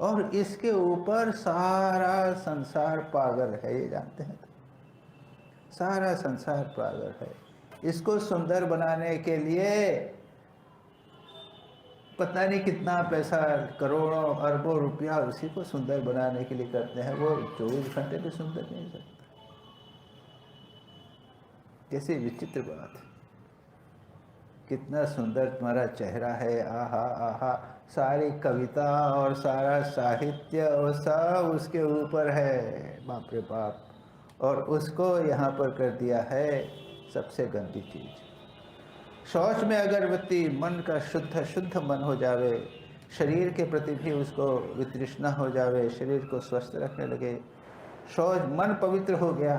और इसके ऊपर सारा संसार पागल है, ये जानते हैं? सारा संसार पागल है। इसको सुंदर बनाने के लिए पता नहीं कितना पैसा, करोड़ों अरबों रुपया उसी को सुंदर बनाने के लिए करते हैं। वो 24 घंटे भी सुंदर नहीं हो सकता। कैसी विचित्र बात है। कितना सुंदर तुम्हारा चेहरा है, आहा आहा। सारी कविता और सारा साहित्य और सब उसके ऊपर है, बाप रे बाप। और उसको यहाँ पर कर दिया है सबसे गंदी चीज़। शौच में अगरबत्ती, मन का शुद्ध शुद्ध मन हो जावे, शरीर के प्रति भी उसको वितृष्णा हो जावे, शरीर को स्वस्थ रखने लगे। शौच, मन पवित्र हो गया।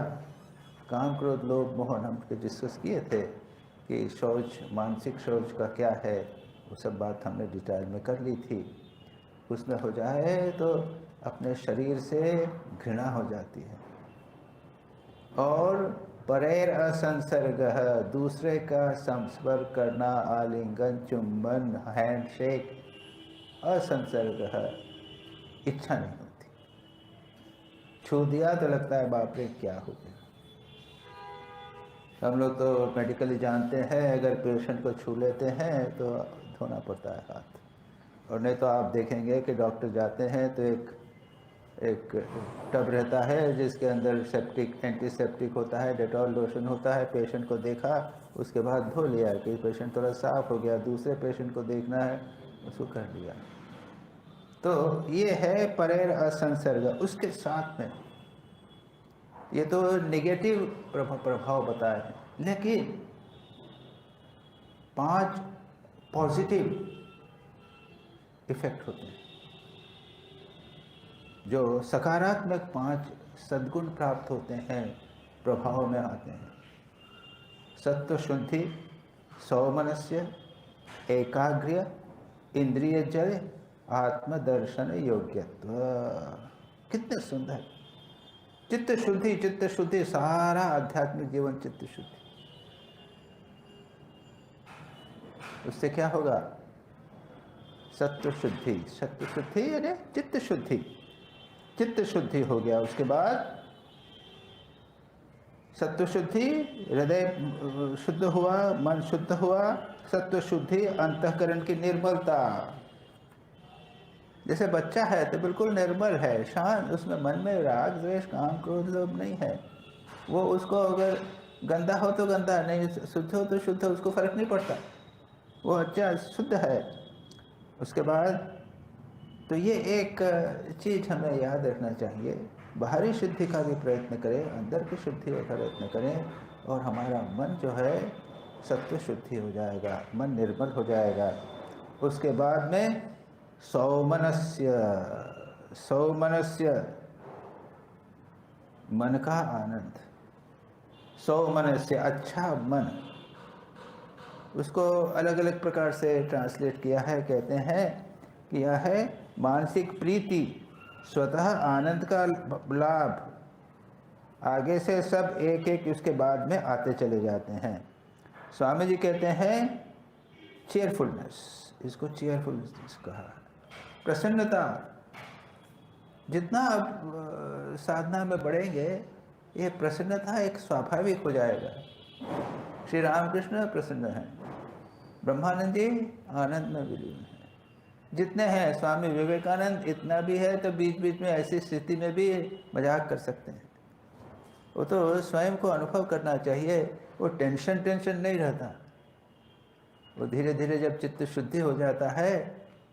काम क्रोध लोभ मोह हम डिस्कस किए थे कि शौच, मानसिक शौच का क्या है, वो सब बात हमने डिटेल में कर ली थी। उसमें हो जाए तो अपने शरीर से घृणा हो जाती है। और परेर असंसर्ग, दूसरे का संस्पर्श करना, आलिंगन, चुंबन, हैंडशेक, असंसर्ग, इच्छा नहीं होती। छू दिया तो लगता है बाप रे क्या हो गया। हम लोग तो मेडिकली जानते हैं, अगर पेशेंट को छू लेते हैं तो धोना पड़ता है हाथ। और नहीं तो आप देखेंगे कि डॉक्टर जाते हैं तो एक टब रहता है जिसके अंदर सेप्टिक, एंटीसेप्टिक होता है, डेटॉल लोशन होता है। पेशेंट को देखा, उसके बाद धो लिया कि पेशेंट थोड़ा साफ हो गया। दूसरे पेशेंट को देखना है, उसको कर लिया। तो ये है परेर असंसर्ग। उसके साथ में ये तो नेगेटिव प्रभाव बताए हैं, लेकिन 5 पॉजिटिव इफेक्ट होते हैं। जो सकारात्मक 5 सद्गुण प्राप्त होते हैं, प्रभाव में आते हैं। सत्व शुद्धि, सौमनस्य, एकाग्र्य, इंद्रिय जय, आत्मदर्शन योग्यत्व। कितने सुंदर। चित्त शुद्धि, चित्त शुद्धि, सारा आध्यात्मिक जीवन चित्त शुद्धि। उससे क्या होगा? सत्व शुद्धि, सत्व शुद्धि यानी चित्त शुद्धि। चित्त शुद्धि हो गया। उसके बाद सत्व शुद्धि, हृदय शुद्ध हुआ, मन शुद्ध हुआ। सत्व शुद्धि, अंतःकरण की निर्मलता। जैसे बच्चा है तो बिल्कुल निर्मल है, शांत, उसमें मन में राग द्वेष काम क्रोध लोभ नहीं है। वो उसको अगर गंदा हो तो गंदा, नहीं शुद्ध हो तो शुद्ध, उसको फर्क नहीं पड़ता। वो अच्छा शुद्ध है। उसके बाद तो ये एक चीज़ हमें याद रखना चाहिए, बाहरी शुद्धि का भी प्रयत्न करें, अंदर की शुद्धि का प्रयत्न करें, और हमारा मन जो है सत्व शुद्धि हो जाएगा, मन निर्मल हो जाएगा। उसके बाद में सौमनस्य, सौमनस्य मन का आनंद। सौमनस्य अच्छा मन। उसको अलग अलग प्रकार से ट्रांसलेट किया है। कहते हैं कि यह है मानसिक प्रीति, स्वतः आनंद का लाभ। आगे से सब एक एक उसके बाद में आते चले जाते हैं। स्वामी जी कहते हैं चेयरफुलनेस, इसको चेयरफुलनेस कहा है। प्रसन्नता। जितना आप साधना में बढ़ेंगे, ये प्रसन्नता एक स्वाभाविक हो जाएगा। श्री रामकृष्ण प्रसन्न हैं, ब्रह्मानंद जी आनंद में विलीन हैं। जितने हैं, स्वामी विवेकानंद इतना भी है तो बीच बीच में ऐसी स्थिति में भी मजाक कर सकते हैं। वो तो स्वयं को अनुभव करना चाहिए। वो टेंशन नहीं रहता। वो धीरे धीरे जब चित्त शुद्धि हो जाता है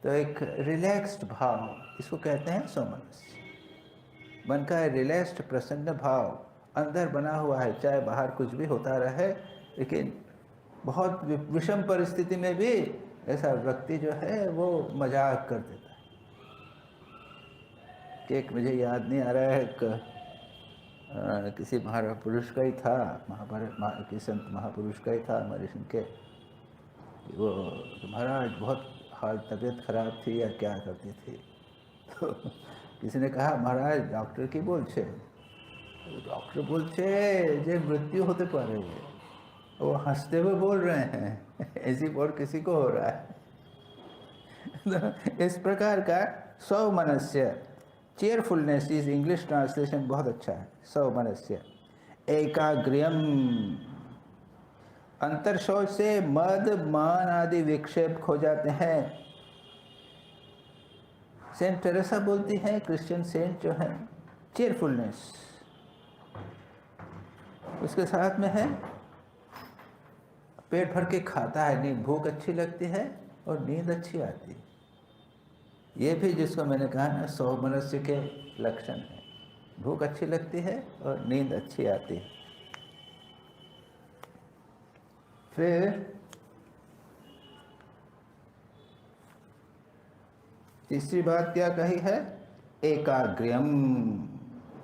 तो एक रिलैक्स्ड भाव, इसको कहते हैं सौमनस्य। मन का रिलैक्स्ड प्रसन्न भाव अंदर बना हुआ है, चाहे बाहर कुछ भी होता रहे, लेकिन बहुत विषम परिस्थिति में भी ऐसा व्यक्ति जो है वो मजाक कर देता है। कि एक मुझे याद नहीं आ रहा है, किसी महापुरुष का ही था, महाभारत के संत महापुरुष का ही था, हमारे के वो महाराज बहुत हाल तबीयत खराब थी या क्या करती थी। तो किसी ने कहा महाराज डॉक्टर की बोल छे, डॉक्टर बोल छे जे मृत्यु होते पारे। वो हंसते हुए बोल रहे हैं, ऐसी बोल किसी को हो रहा है। तो इस प्रकार का सौमनस्य, चेयरफुलनेस इज इंग्लिश ट्रांसलेशन बहुत अच्छा है। सौमनस्य एकाग्र्यम, अंतर्शौच से मद मान आदि विक्षेप खो जाते हैं। सेंट टेरेसा बोलती है, क्रिश्चियन सेंट जो है, चेयरफुलनेस उसके साथ में है, पेट भर के खाता है, नींद भूख अच्छी लगती है और नींद अच्छी आती है। ये भी जिसको मैंने कहा ना, सौमनस्य के लक्षण है, भूख अच्छी लगती है और नींद अच्छी आती है। फिर तीसरी बात क्या कही है? एकाग्र्यम,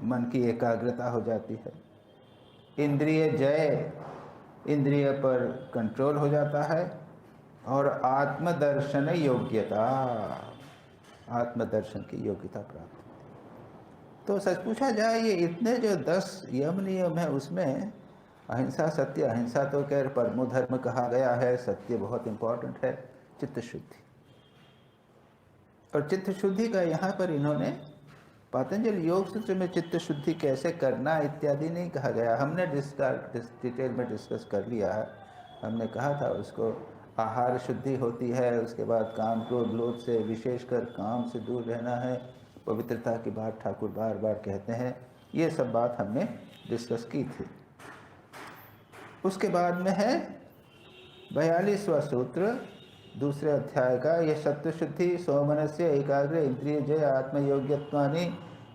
मन की एकाग्रता हो जाती है। इंद्रिय जय, इंद्रिय पर कंट्रोल हो जाता है। और आत्मदर्शन योग्यता, आत्मदर्शन की योग्यता प्राप्त होती है। तो सच पूछा जाए, ये इतने जो 10 यम नियम है उसमें अहिंसा, सत्य, अहिंसा तो खैर परमो धर्म कहा गया है, सत्य बहुत इंपॉर्टेंट है, चित्त शुद्धि। और चित्त शुद्धि का यहाँ पर इन्होंने पातंजल योग सूत्र में चित्त शुद्धि कैसे करना इत्यादि नहीं कहा गया। हमने डिटेल में डिस्कस कर लिया है। हमने कहा था उसको आहार शुद्धि होती है, उसके बाद काम क्रोध लोभ से, विशेषकर काम से दूर रहना है, पवित्रता की बात ठाकुर बार बार कहते हैं। ये सब बात हमने डिस्कस की थी। उसके बाद में है 42वां सूत्र दूसरे अध्याय का, ये सत्व शुद्धि, सौमनस्य, एकाग्र, इंद्रिय जय, आत्मयोग्यत्वानि,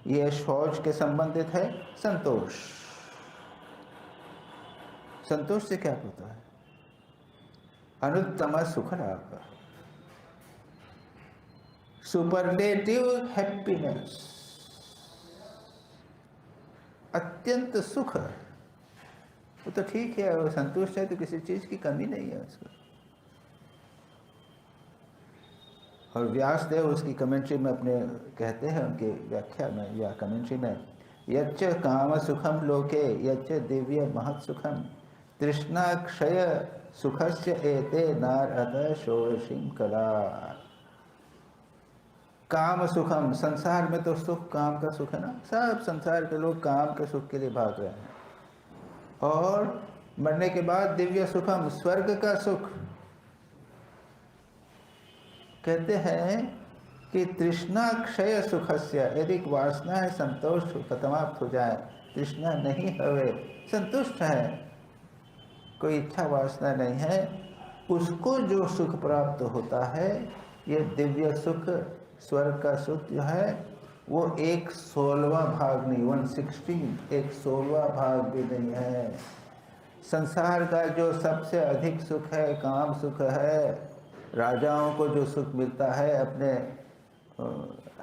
ये शौच के संबंधित है। संतोष, संतोष से क्या होता है? अनुत्तम सुख लाभ, सुपरलेटिव हैप्पीनेस, अत्यंत सुख। वो तो ठीक है, वो संतुष्ट है तो किसी चीज की कमी नहीं है उसको। और व्यासदेव उसकी कमेंट्री में अपने कहते हैं, उनकी व्याख्या में या कमेंट्री में, यच्च काम सुखम लोके यच्च दिव्य महत् सुखम तृष्णा क्षय सुखस्य एते नारद षोडशीम कला। काम सुखम, संसार में तो सुख काम का सुख है ना, सब संसार के लोग काम के सुख के लिए भाग रहे हैं। और मरने के बाद दिव्य सुखम, स्वर्ग का सुख। कहते हैं कि तृष्णा क्षय सुखस्य, यदि वासना है संतोष समाप्त हो जाए, तृष्णा नहीं हवे, संतुष्ट है, कोई इच्छा वासना नहीं है, उसको जो सुख प्राप्त होता है, ये दिव्य सुख, स्वर्ग का सुख जो है, वो 1/16वां भाग नहीं, 1/16, 1/16वां भाग भी नहीं है। संसार का जो सबसे अधिक सुख है, काम सुख है, राजाओं को जो सुख मिलता है अपने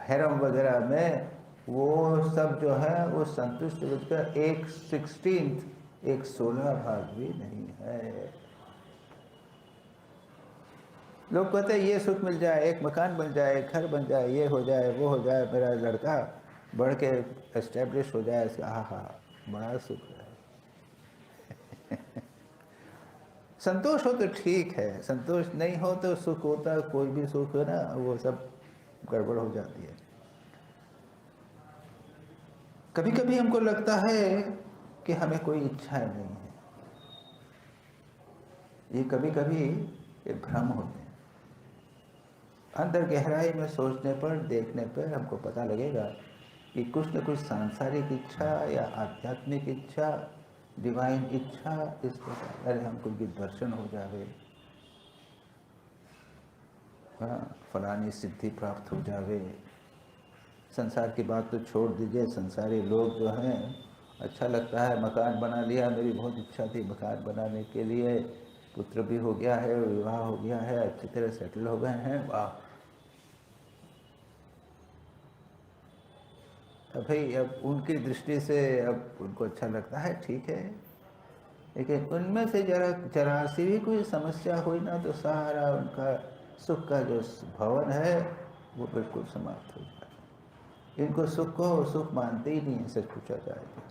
हैरम वगैरह में, वो सब जो है वो संतुष्ट का 1/16, 1/16 भाग भी नहीं है। लोग कहते हैं ये सुख मिल जाए, एक मकान बन जाए, घर बन जाए, ये हो जाए, वो हो जाए, मेरा लड़का बढ़ के एस्टेब्लिश हो जाए, आहा बड़ा सुख है। संतोष हो तो ठीक है, संतोष नहीं हो तो सुख होता, कोई भी सुख है ना, वो सब गड़बड़ हो जाती है। कभी कभी हमको लगता है कि हमें कोई इच्छा नहीं है, ये कभी कभी एक भ्रम होते हैं। अंदर गहराई में सोचने पर, देखने पर हमको पता लगेगा कि कुछ न कुछ सांसारिक इच्छा या आध्यात्मिक इच्छा, डिवाइन इच्छा इस प्रकार, अरे हमको भी दर्शन हो जावे, हाँ फलानी सिद्धि प्राप्त हो जावे। संसार की बात तो छोड़ दीजिए, संसारी लोग जो हैं, अच्छा लगता है मकान बना लिया, मेरी बहुत इच्छा थी मकान बनाने के लिए, पुत्र भी हो गया है, विवाह हो गया है, अच्छी तरह सेटल हो गए हैं, वाह। तो भाई अब उनकी दृष्टि से अब उनको अच्छा लगता है, ठीक है, लेकिन उनमें से जरा सी भी कोई समस्या हुई ना तो सारा उनका सुख का जो भवन है वो बिल्कुल समाप्त हो जाए। इनको सुख को सुख मानते ही नहीं है, सच पूछा जाए तो।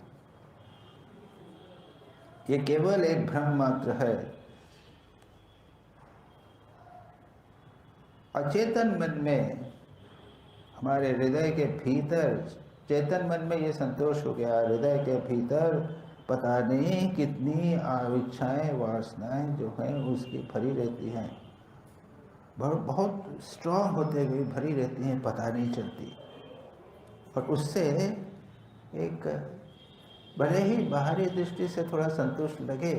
ये केवल एक भ्रम मात्र है। अचेतन मन में हमारे हृदय के भीतर, चेतन मन में ये संतोष हो गया, हृदय के भीतर पता नहीं कितनी इच्छाएं वासनाएं जो हैं उसकी भरी रहती हैं, बहुत स्ट्रांग होते हुए भरी रहती हैं, पता नहीं चलती। और उससे एक भले ही बाहरी दृष्टि से थोड़ा संतुष्ट लगे,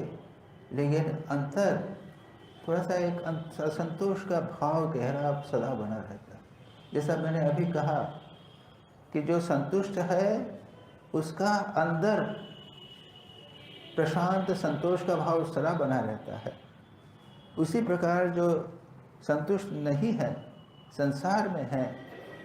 लेकिन अंतर थोड़ा सा एक असंतोष का भाव गहरा सदा बना रहता है। जैसा मैंने अभी कहा कि जो संतुष्ट है उसका अंदर प्रशांत संतोष का भाव सदा बना रहता है। उसी प्रकार जो संतुष्ट नहीं है, संसार में है,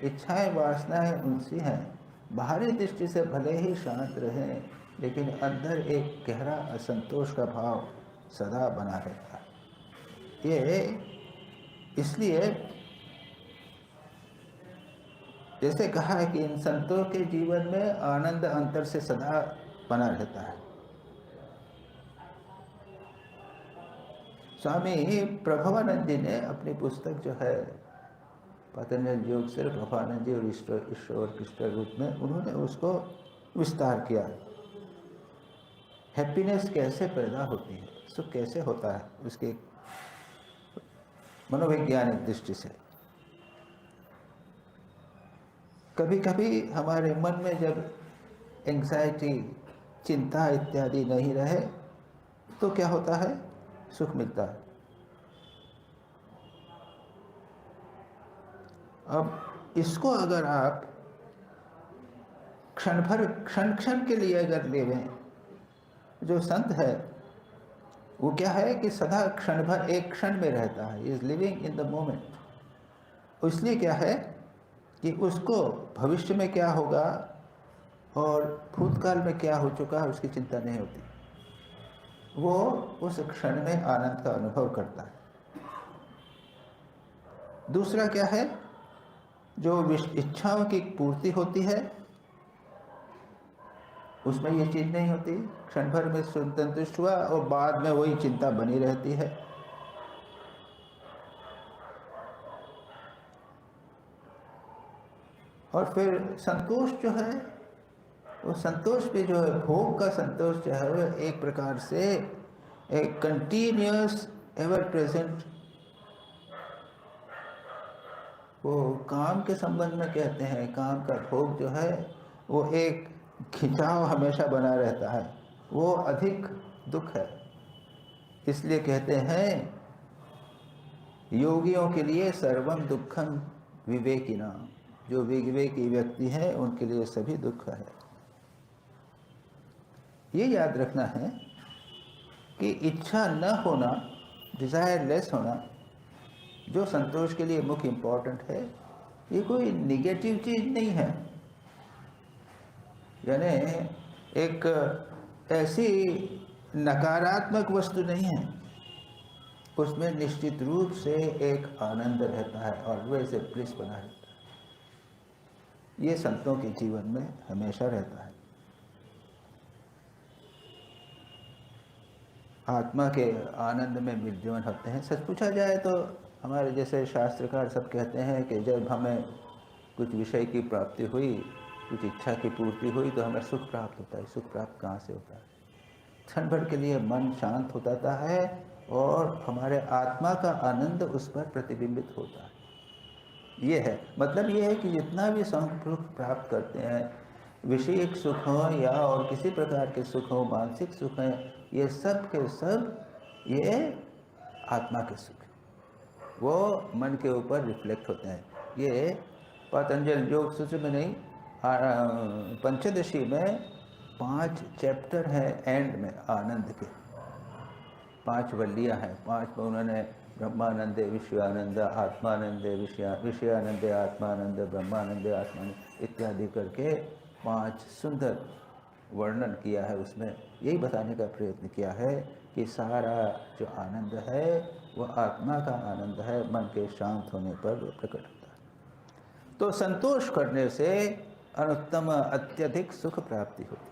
इच्छाएं वासनाएं उनसी हैं, बाहरी दृष्टि से भले ही शांत रहें, लेकिन अंदर एक गहरा असंतोष का भाव सदा बना रहता है। ये इसलिए जैसे कहा है कि इन संतों के जीवन में आनंद अंतर से सदा बना रहता है। स्वामी प्रभवानंद जी ने अपनी पुस्तक जो है पतंजलि योग से प्रभवानंद जी और ईश्वर कृष्ण रूप में उन्होंने उसको विस्तार किया। हैप्पीनेस कैसे पैदा होती है, सुख कैसे होता है, उसके मनोवैज्ञानिक दृष्टि से। कभी कभी हमारे मन में जब एंग्जाइटी, चिंता इत्यादि नहीं रहे तो क्या होता है, सुख मिलता है। अब इसको अगर आप क्षण भर, क्षण क्षण के लिए अगर लेवें, जो संत है वो क्या है कि सदा क्षण भर एक क्षण में रहता है, is living in the moment. इसलिए क्या है कि उसको भविष्य में क्या होगा और भूतकाल में क्या हो चुका है उसकी चिंता नहीं होती, वो उस क्षण में आनंद का अनुभव करता है। दूसरा क्या है, जो इच्छाओं की पूर्ति होती है उसमें ये चीज नहीं होती, क्षण भर में संतुष्ट हुआ और बाद में वही चिंता बनी रहती है। और फिर संतोष जो है, वो संतोष भी जो है, भोग का संतोष जो है वो एक प्रकार से एक कंटिन्यूअस एवर प्रेजेंट, वो काम के संबंध में कहते हैं, काम का भोग जो है वो एक खिंचाव हमेशा बना रहता है, वो अधिक दुख है। इसलिए कहते हैं योगियों के लिए सर्वम दुखम विवेकिना, जो विवेकी व्यक्ति है उनके लिए सभी दुख है। ये याद रखना है कि इच्छा न होना, डिजायर लेस होना, जो संतोष के लिए मुख्य इम्पोर्टेंट है, ये कोई निगेटिव चीज नहीं है। यानी एक ऐसी नकारात्मक वस्तु नहीं है, उसमें निश्चित रूप से एक आनंद रहता है और वैसे ब्लिस बना रहता है। ये संतों के जीवन में हमेशा रहता है। आत्मा के आनंद में विद्यमान होते हैं। सच पूछा जाए तो हमारे जैसे शास्त्रकार सब कहते हैं कि जब हमें कुछ विषय की प्राप्ति हुई, कुछ इच्छा की पूर्ति हुई तो हमें सुख प्राप्त होता है। सुख प्राप्त कहाँ से होता है? क्षण भर के लिए मन शांत हो जाता है और हमारे आत्मा का आनंद उस पर प्रतिबिंबित होता है। ये है मतलब, ये है कि जितना भी सुख प्राप्त करते हैं, विषयिक सुख हो या और किसी प्रकार के सुख हो, मानसिक सुख हैं, ये सब के सब ये आत्मा के सुख, वो मन के ऊपर रिफ्लेक्ट होते हैं। ये पतंजलि योग सूत्र में नहीं, पंचदशी में 5 चैप्टर हैं एंड में आनंद के, 5 वल्लियाँ हैं। 5 में उन्होंने ब्रह्मानंदे विषयानंद, आत्मानंदे विषयानंदे आत्मानंद, ब्रह्मानंदे आत्मानंद इत्यादि करके 5 सुंदर वर्णन किया है। उसमें यही बताने का प्रयत्न किया है कि सारा जो आनंद है वह आत्मा का आनंद है, मन के शांत होने पर प्रकट होता है। तो संतोष करने से अनुत्तम अत्यधिक सुख प्राप्ति होती है।